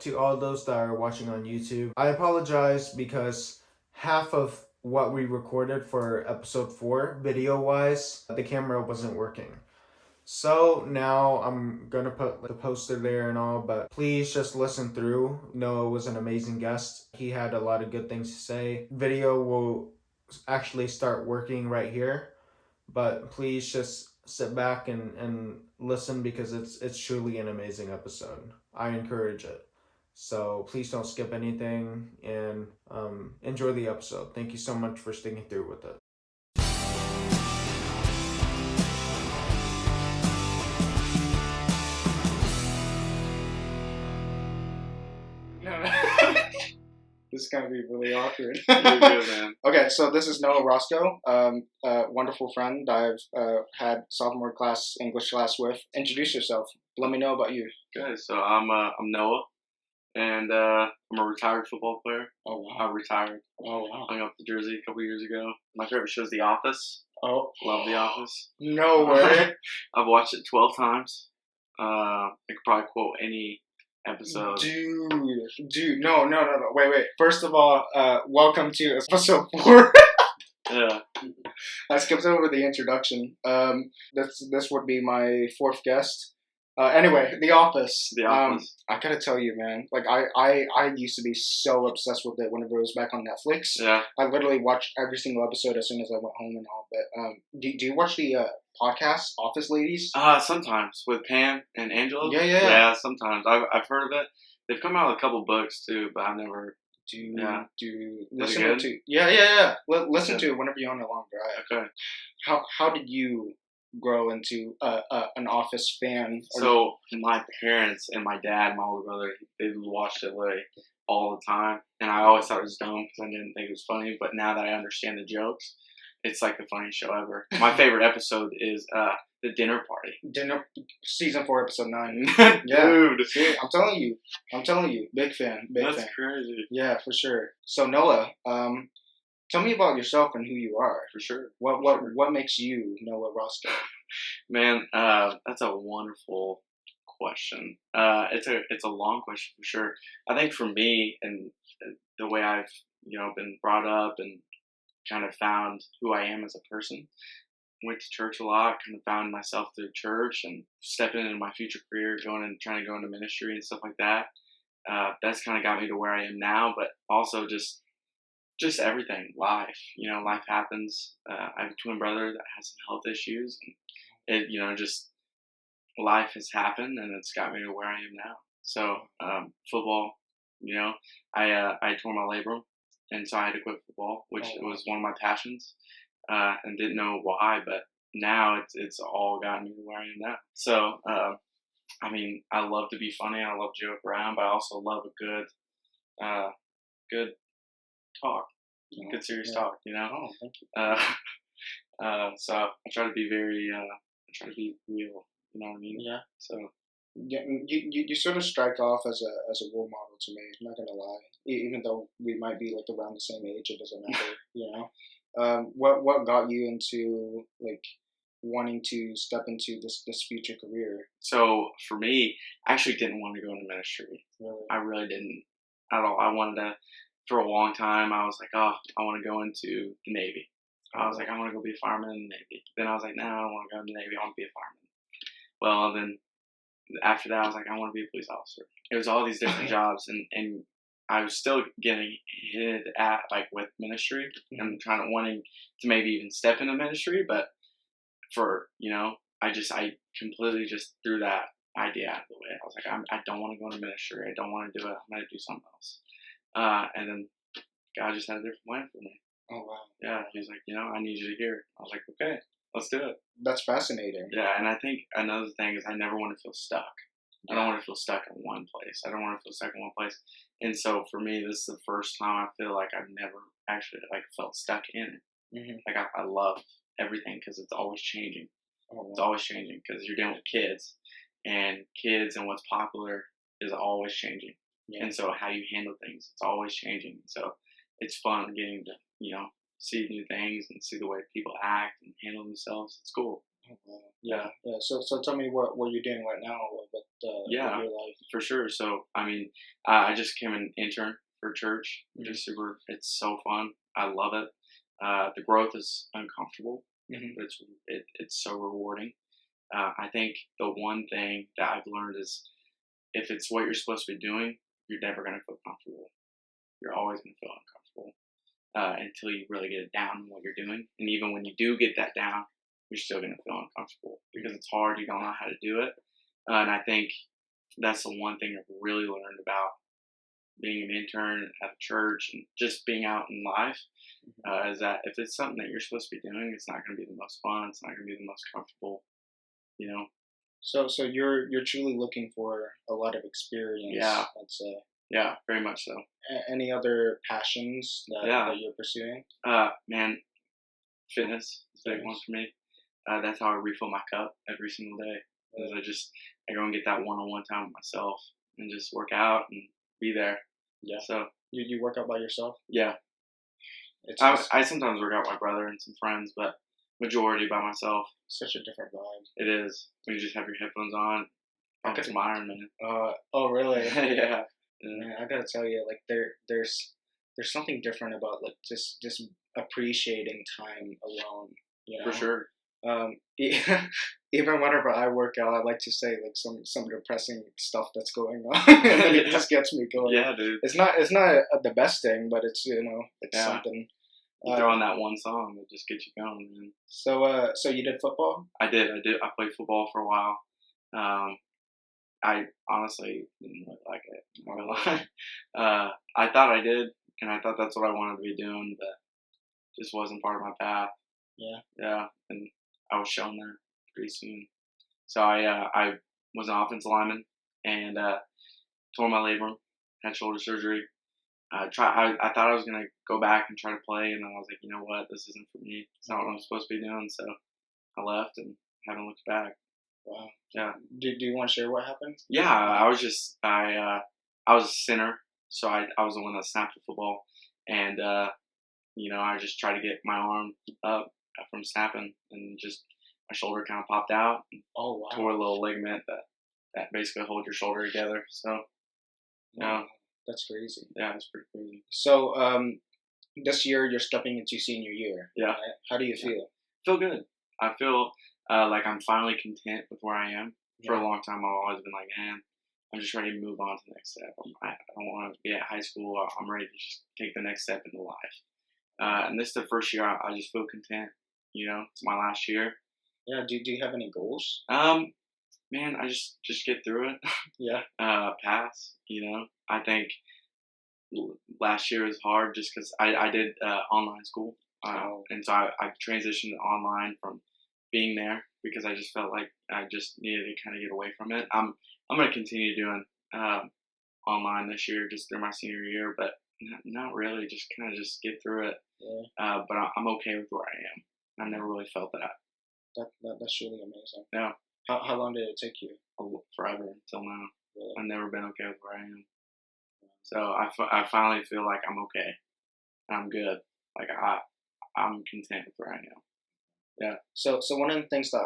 to all those that are watching on YouTube, I apologize because half of what we recorded for episode 4, video-wise, the camera wasn't working. So now I'm gonna put the poster there and all, but please just listen through. Noah was an amazing guest. He had a lot of good things to say. Video will actually start working right here, but please just sit back and listen because it's truly an amazing episode. I encourage it. So please don't skip anything and enjoy the episode. Thank you so much for sticking through with it. This is going to be really awkward. You're good, man. Okay, so this is Noah Rosko, a wonderful friend I've had sophomore class, English class with. Introduce yourself. Let me know about you. Okay, so I'm Noah, and I'm a retired football player. Oh, wow. I retired. Oh, wow. Hung up the jersey a couple years ago. My favorite show is The Office. Oh. Love The Office. No way. I've watched it 12 times. I could probably quote any episode. Dude, no. Wait. First of all, welcome to episode 4. Yeah. I skipped over the introduction. This would be my 4th guest. Anyway, The Office. The Office. I gotta tell you, man. Like I used to be so obsessed with it whenever it was back on Netflix. Yeah. I literally watched every single episode as soon as I went home and all. But do you watch the podcast Office Ladies? Sometimes with Pam and Angela. Yeah. Yeah, sometimes I've heard of it. They've come out with a couple books too, but I've never. Do Was it listen good? to yeah. Listen to it whenever you're on a long drive. Okay. How did you grow into an Office fan? So my parents and my dad, my older brother, they watched it like all the time, and I always thought it was dumb because I didn't think it was funny. But now that I understand the jokes, it's like the funniest show ever. My favorite episode is the dinner party. Season 4, episode 9. Yeah. Dude, see, I'm telling you, big fan. That's crazy. Yeah, for sure. So Noah, tell me about yourself and who you are. For sure. What makes you Noah Rosko? Man, that's a wonderful question. It's a long question for sure. I think for me and the way I've been brought up and kind of found who I am as a person. Went to church a lot, kind of found myself through church and stepping into my future career, trying to go into ministry and stuff like that. That's kind of got me to where I am now, but also just everything, life. Life happens. I have a twin brother that has some health issues, and it, just life has happened, and it's got me to where I am now. So football, I tore my labrum, and so I had to quit football, which was one of my passions, and didn't know why, but now it's all gotten me to where I am now. So I love to be funny, I love to joke around, but I also love a good talk. Good serious talk, Oh, thank you. So I try to be real, you know what I mean? Yeah. So yeah, you sort of strike off as a role model to me. I'm not gonna lie. Even though we might be like around the same age, it doesn't matter. What got you into like wanting to step into this future career? So for me, I actually didn't want to go into ministry. Really? I really didn't at all. I wanted to. For a long time, I was like, oh, I want to go into the Navy. I was like, I want to go be a fireman in the Navy. Then I was like, no, I don't want to go in the Navy. I want to be a fireman. Well, then after that, I was like, I want to be a police officer. It was all these different jobs, and I was still getting hit at like with ministry and wanting to maybe even step into ministry, but for I completely just threw that idea out of the way. I was like, I don't want to go into ministry. I don't want to do it. I'm going to do something else. And then God just had a different plan for me. Oh, wow. Yeah, he's like, I need you to hear it. I was like, okay, let's do it. That's fascinating. Yeah, and I think another thing is I never want to feel stuck. I don't want to feel stuck in one place. I don't want to feel stuck in one place. And so for me, this is the first time I feel like I've never actually felt stuck in it. Mm-hmm. Like I love everything because it's always changing. Oh, wow. It's always changing because you're dealing with kids and what's popular is always changing. Yeah. And so how you handle things, it's always changing. So it's fun getting to, see new things and see the way people act and handle themselves. It's cool. Yeah. So tell me what you're doing right now with Yeah, your life. for sure. So, I mean, I just became an intern for church, which is super. It's so fun. I love it. The growth is uncomfortable, Hmm. but it's so rewarding. I think the one thing that I've learned is if it's what you're supposed to be doing, you're never going to feel comfortable. You're always going to feel uncomfortable until you really get it down in what you're doing. And even when you do get that down, you're still going to feel uncomfortable because it's hard. You don't know how to do it. And I think that's the one thing I've really learned about being an intern at a church and just being out in life is that if it's something that you're supposed to be doing, it's not going to be the most fun. It's not going to be the most comfortable. You know? So you're truly looking for a lot of experience. Yeah. I'd say. Yeah, very much so. Any other passions that you're pursuing? Man, fitness is a big one for me. That's how I refill my cup every single day. Is I go and get that one-on-one time with myself and just work out and be there. Yeah. So you work out by yourself? yeah, It's I sometimes work out with my brother and some friends, but majority by myself. such a different vibe. It is when you just have your headphones on. I It's could. my Iron Man. Oh really? Yeah. Man, I gotta tell you, like there's something different about like just appreciating time alone. You know? For sure. Even whenever I work out, I like to say like some depressing stuff that's going on, and then it just gets me going. Yeah, dude. It's not the best thing, but it's it's something. You throw on that one song that just gets you going, man. So you did football? I did. I played football for a while. I honestly didn't really like it. I'm not gonna lie. I thought I did, and I thought that's what I wanted to be doing, but just wasn't part of my path. Yeah. Yeah, and I was shown there pretty soon. So I was an offensive lineman and tore my labrum, had shoulder surgery. I thought I was gonna go back and try to play, and then I was like, you know what, this isn't for me. It's not what I'm supposed to be doing. So I left and haven't looked back. Wow. Yeah. Do you want to share what happened? Yeah, I was just I was a center, so I was the one that snapped the football, and I just tried to get my arm up from snapping, and just my shoulder kind of popped out. And Oh wow. tore a little ligament that basically holds your shoulder together. So yeah, That's crazy. yeah, it's pretty crazy. So this year you're stepping into senior year. Yeah. Right? How do you feel? Feel good. I feel like I'm finally content with where I am. For a long time, I've always been like, man, I'm just ready to move on to the next step. I don't want to be at high school. I'm ready to just take the next step into life. And this is the first year I just feel content. It's my last year. Yeah. Do you have any goals? Man, I just get through it. Yeah. Pass. I think last year was hard just because I did online school, and so I transitioned online from being there because I just felt like I just needed to kind of get away from it. I'm gonna continue doing online this year just through my senior year, but not really. Just kind of just get through it. Yeah. But I'm okay with where I am. I never really felt that. That's really amazing. Yeah. How long did it take you? Forever until now. Really? I've never been okay with where I am. So I finally feel like I'm okay. I'm good. Like I'm content with where I am. Yeah. So one of the things that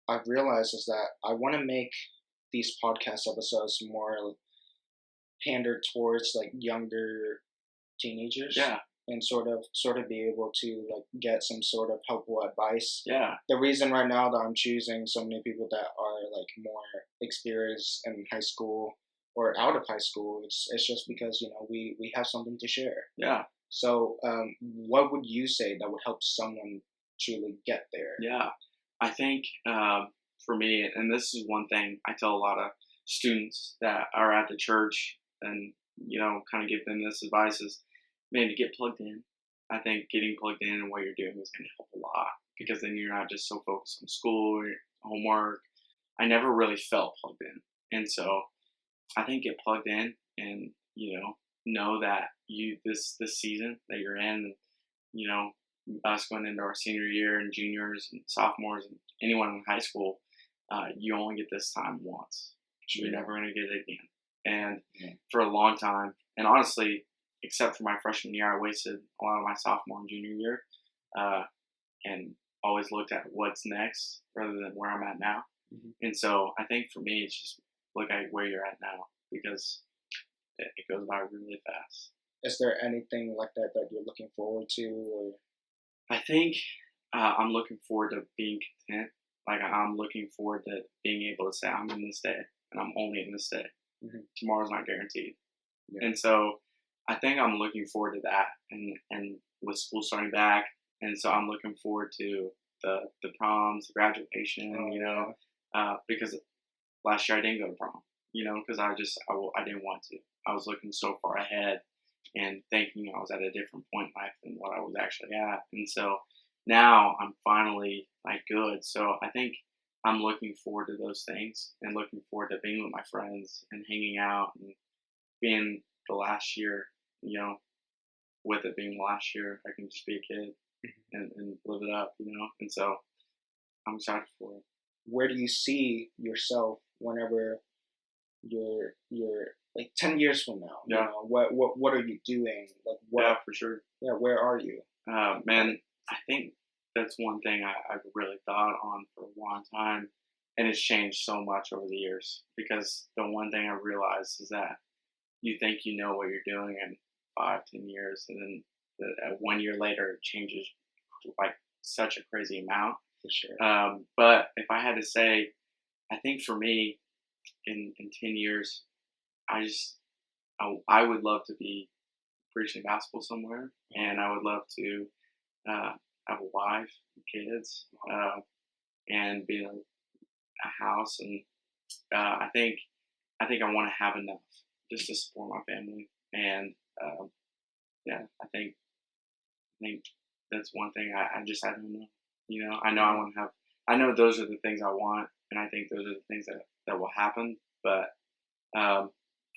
I've realized is that I want to make these podcast episodes more pandered towards like younger teenagers. Yeah. And sort of be able to like get some sort of helpful advice. Yeah. The reason right now that I'm choosing so many people that are like more experienced in high school or out of high school, it's just because we have something to share. Yeah. So what would you say that would help someone truly get there? Yeah. I think for me, and this is one thing I tell a lot of students that are at the church and kind of give them this advice is, man, to get plugged in. I think getting plugged in and what you're doing is going to help a lot because then you're not just so focused on school or homework. I never really felt plugged in. And so I think get plugged in and, know that this season that you're in, us going into our senior year and juniors and sophomores and anyone in high school, you only get this time once. You're never going to get it again. And for a long time, and honestly, except for my freshman year, I wasted a lot of my sophomore and junior year. And always looked at what's next rather than where I'm at now. Mhm. And so I think for me, it's just look at where you're at now because it goes by really fast. Is there anything like that that you're looking forward to? Or I think I'm looking forward to being content. Like I'm looking forward to being able to say I'm in this day and I'm only in this day. Mhm. Tomorrow's not guaranteed. Yeah. And so I think I'm looking forward to that. And with school starting back, and so I'm looking forward to the proms, the graduation. Because last year I didn't go to prom. Because I didn't want to. I was looking so far ahead and thinking I was at a different point in life than what I was actually at. And so now I'm finally like good. So I think I'm looking forward to those things and looking forward to being with my friends and hanging out and being the last year, with it being the last year, I can just be a kid and live it up, And so I'm excited for it. where do you see yourself whenever you're like 10 years from now? Yeah. What are you doing? Like what? Yeah, for sure. Yeah, where are you? Man, I think that's one thing I've really thought on for a long time, and it's changed so much over the years. Because the one thing I realized is that you think you know what you're doing in 5, 10 years, and then 1 year later it changes like such a crazy amount. For sure. But if I had to say, I think for me, in 10 years, I would love to be preaching gospel somewhere, and I would love to have a wife, and kids, and be in a house, and I think I want to have enough just to support my family, and I think that's one thing I don't know. I know I want to have. I know those are the things I want, and I think those are the things that will happen. But other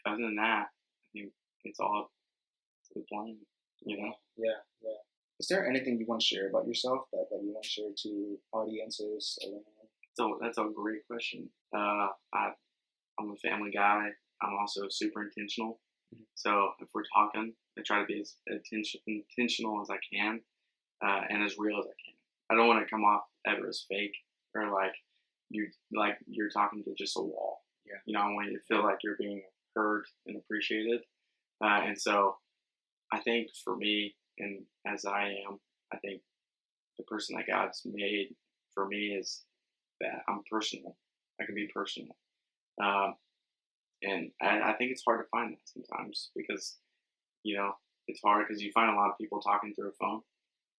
than that, I think it's all to the plan. Yeah. Is there anything you want to share about yourself that you want to share to audiences? So that's a great question. I'm a family guy. I'm also super intentional. Mhm. So if we're talking, I try to be as intentional as I can, and as real as I can. I don't want to come off ever as fake or like you're talking to just a wall. Yeah. I want you to feel like you're being heard and appreciated. And so I think for me, and as I am, I think the person that God's made for me is that I'm personal. I can be personal. And I think it's hard to find that sometimes because, it's hard because you find a lot of people talking through a phone,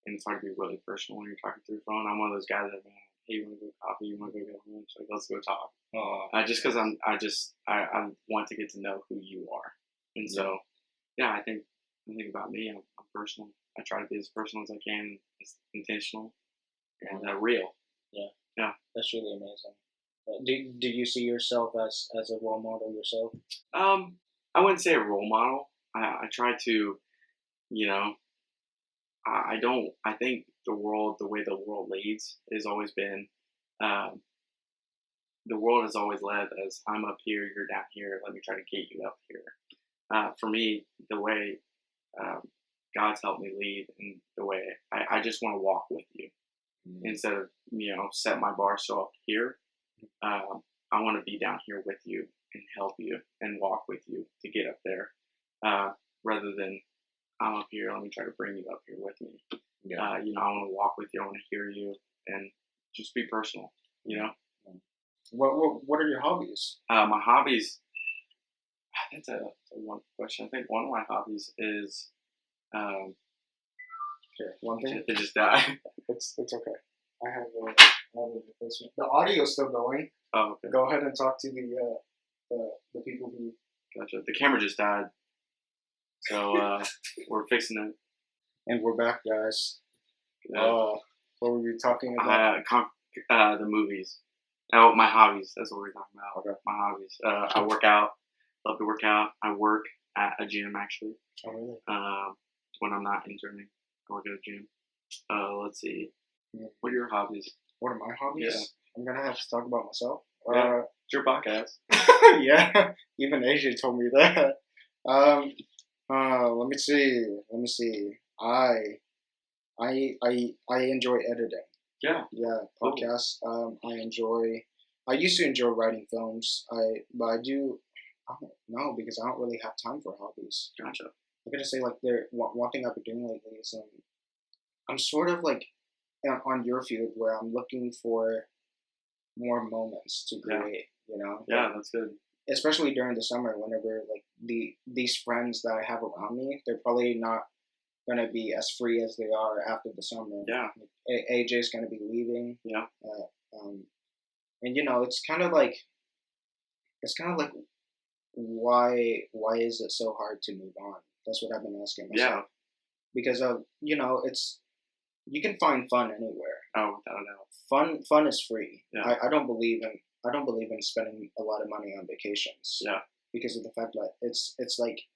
and it's hard to be really personal when you're talking through a phone. I'm one of those guys that, hey, you want to go coffee? You want to go get lunch? Like, let's go talk. Just because I want to get to know who you are. And so, I think about me, I'm personal. I try to be as personal as I can, as intentional, and real. Yeah. That's really amazing. Do you see yourself as a role model yourself? I wouldn't say a role model. I try to, I think the way the world leads has always been, the world has always led as I'm up here, you're down here, let me try to get you up here. For me, the way God's helped me lead, and the way I just want to walk with you instead of, set my bar so up here. I want to be down here with you and help you and walk with you to get up there, rather than I'm up here, let me try to bring you up here with me. I want to walk with you, I want to hear you, and just be personal. What are your hobbies? My hobbies. That's a wonderful question. I think one of my hobbies is. Here, one thing. It just died. It's okay. I have a replacement. The audio's still going. Oh, okay. Go ahead and talk to the people who. Gotcha. The camera just died, so we're fixing it. And we're back, guys. What were we talking about? The movies. Oh, my hobbies. That's what we're talking about. Okay. My hobbies. I work out. Love to work out. I work at a gym actually. Oh, really? When I'm not interning, I work at a gym. Let's see. Yeah. What are your hobbies? What are my hobbies? Yeah. I'm gonna have to talk about myself. Yeah. It's your podcast. Yeah. Even Asia told me that. Let me see. I enjoy editing. Yeah. Yeah, Cool. podcasts. I used to enjoy writing films. But I don't know because I don't really have time for hobbies. Gotcha. I'm gonna say like one thing I've been doing lately is I'm sort of like on your field where I'm looking for more moments to Yeah. create. You know, Yeah, that's good. especially during the summer, whenever like these friends that I have around me, they're probably not gonna be as free as they are after the summer. Yeah. Like, AJ's gonna be leaving. Yeah. Um, and it's kind of like why is it so hard to move on? That's what I've been asking Yeah. myself because of it's you can find fun anywhere. Oh, without a doubt. Fun is free. Yeah. I don't believe in spending a lot of money on vacations. Yeah. Because of the fact that it's like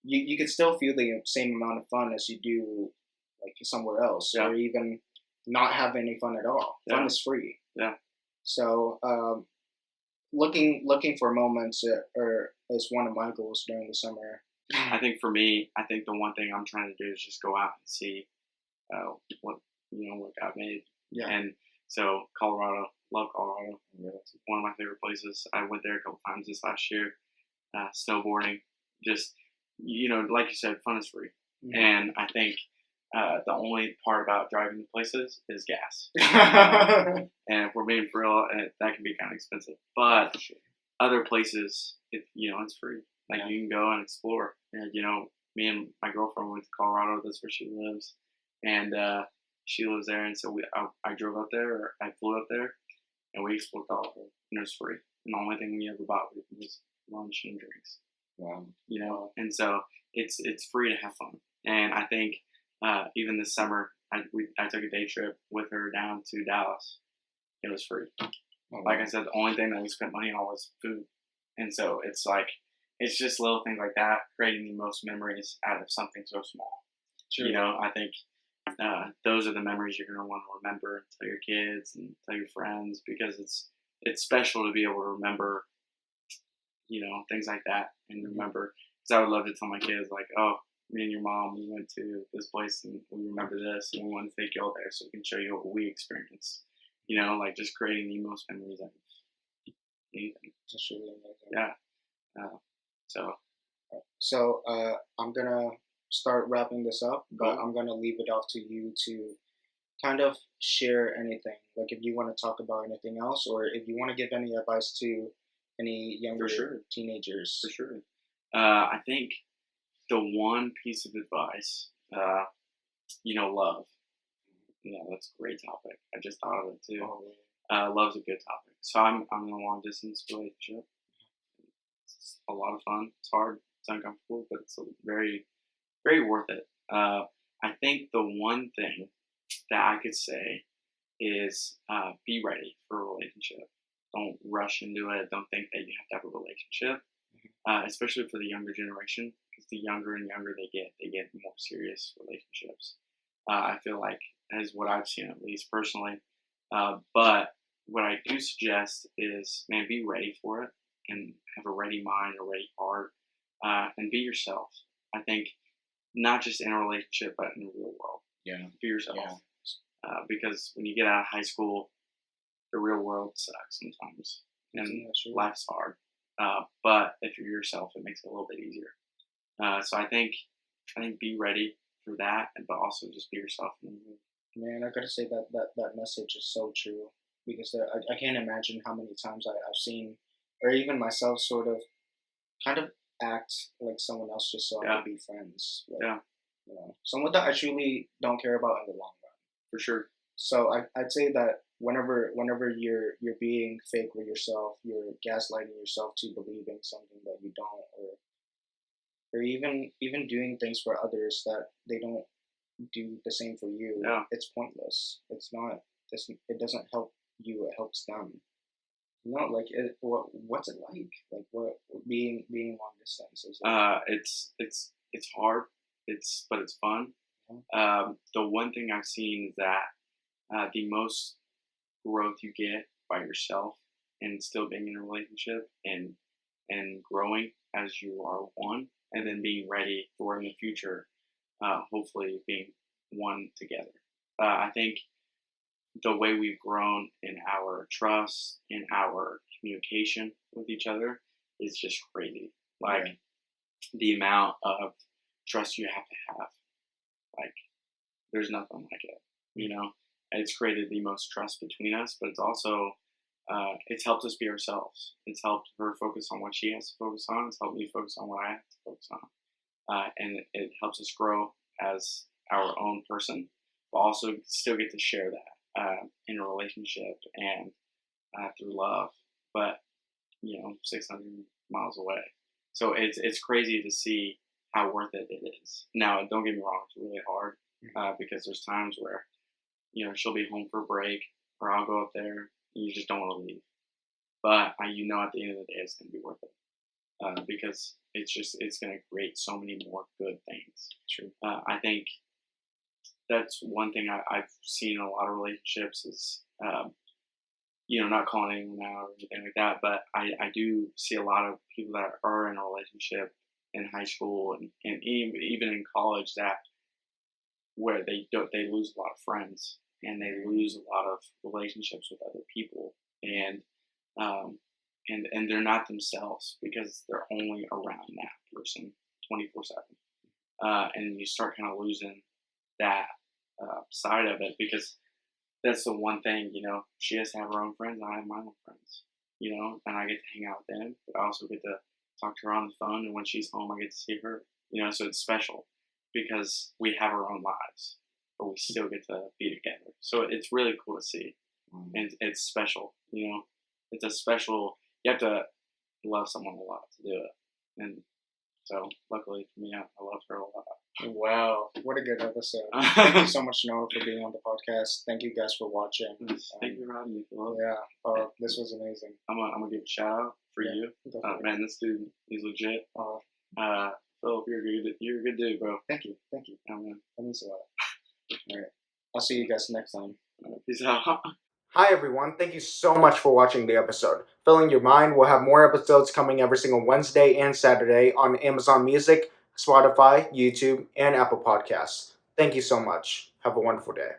you can still feel the same amount of fun as you do like somewhere else, Yeah. or even not have any fun at all. Fun Yeah. is free. Yeah. So looking for moments is one of my goals during the summer. I think for me, I think the one thing I'm trying to do is just go out and see what what got made. Yeah. And so Colorado, love Colorado. It's one of my favorite places. I went there a couple times this last year. Snowboarding, just like you said, fun is free. Mhm. And I think the only part about driving to places is gas. And if we're being for real, that can be kind of expensive. But other places, it's free. Like Yeah. you can go and explore. And me and my girlfriend went to Colorado. That's where she lives, and she lives there. And so I drove up there, or I flew up there, and we explored Colorado, and it was free. And the only thing we ever bought was lunch and drinks. Wow. And so it's free to have fun. And I think even this summer, I took a day trip with her down to Dallas. It was free. Like I said, the only thing that we spent money on was food. And so it's like, it's just little things like that, creating the most memories out of something so small. True. I think those are the memories you're going to want to remember, tell your kids and tell your friends, because it's special to be able to remember, things like that. And remember, because I would love to tell my kids, like, oh, me and your mom, we went to this place and we remember this, and we want to take y'all there so we can show you what we experienced. Like just creating the most memories out of anything. That's really amazing. Yeah. So I'm gonna start wrapping this up, but Cool. I'm gonna leave it off to you to kind of share anything. Like if you want to talk about anything else, or if you want to give any advice to any younger sure. teenagers. For sure. I think the one piece of advice, love. Yeah, that's a great topic. I just thought of it too. Love's a good topic. So I'm in a long distance relationship. It's a lot of fun. It's hard. It's uncomfortable, but it's very, very worth it. I think the one thing that I could say is be ready for a relationship. Don't rush into it. Don't think that you have to have a relationship, especially for the younger generation, because the younger and younger they get more serious relationships. I feel like is what I've seen, at least personally. But what I do suggest is, man, be ready for it and have a ready mind, a ready heart, and be yourself. I think not just in a relationship, but in the real world. Yeah. Be yourself. Yeah. Because when you get out of high school, the real world sucks sometimes, and life's hard. But if you're yourself, it makes it a little bit easier. So I think be ready for that, but also just be yourself. Man, I gotta say that message is so true, because I can't imagine how many times I've seen, or even myself, sort of, kind of act like someone else just so I could be friends. Like, someone that I truly don't care about in the long run. For sure. So I'd say that whenever you're being fake with yourself, you're gaslighting yourself to believing something that you don't, or even doing things for others that they don't do the same for you. Yeah. It's pointless. It doesn't help you. It helps them. Like what's it like? Like what being long distance is like? It's hard. But it's fun. The one thing I've seen is that the most growth you get by yourself and still being in a relationship and growing as you are one, and then being ready for in the future, hopefully being one together. I think the way we've grown in our trust, in our communication with each other is just crazy. Like the amount of trust you have to have, like there's nothing like it. You know, it's created the most trust between us, but it's also it's helped us be ourselves. It's helped her focus on what she has to focus on. It's helped me focus on what I have to focus on, and it helps us grow as our own person, but also still get to share that in a relationship and through love. But 600 miles away. So it's crazy to see how worth it is. Now, don't get me wrong, it's really hard because there's times where she'll be home for a break, or I'll go up there, and you just don't want to leave. But at the end of the day, it's going to be worth it because it's going to create so many more good things. True. I think that's one thing I've seen in a lot of relationships is. Not calling anyone out or anything like that, but I do see a lot of people that are in a relationship in high school and even in college that where they lose a lot of friends and they lose a lot of relationships with other people and they're not themselves because they're only around that person 24/7, and you start kind of losing that side of it because. That's the one thing, she has to have her own friends, I have my own friends, and I get to hang out with them, but I also get to talk to her on the phone, and when she's home, I get to see her, so it's special because we have our own lives, but we still get to be together. So it's really cool to see, and it's special, it's a special, you have to love someone a lot to do it, and so luckily for me, I love her a lot. Wow, what a good episode. Thank you so much, Noah, for being on the podcast. Thank you guys for watching. Thank you for having me, Philip. Yeah, this was amazing. I'm gonna give a shout out for you. Man, this dude, he's legit. Philip, you're a good dude, bro. Thank you. Oh, man. That means a lot. All right, I'll see you guys next time. Peace out. Hi everyone, thank you so much for watching the episode. Filling Your Mind will have more episodes coming every single Wednesday and Saturday on Amazon Music, Spotify, YouTube, and Apple Podcasts. Thank you so much. Have a wonderful day.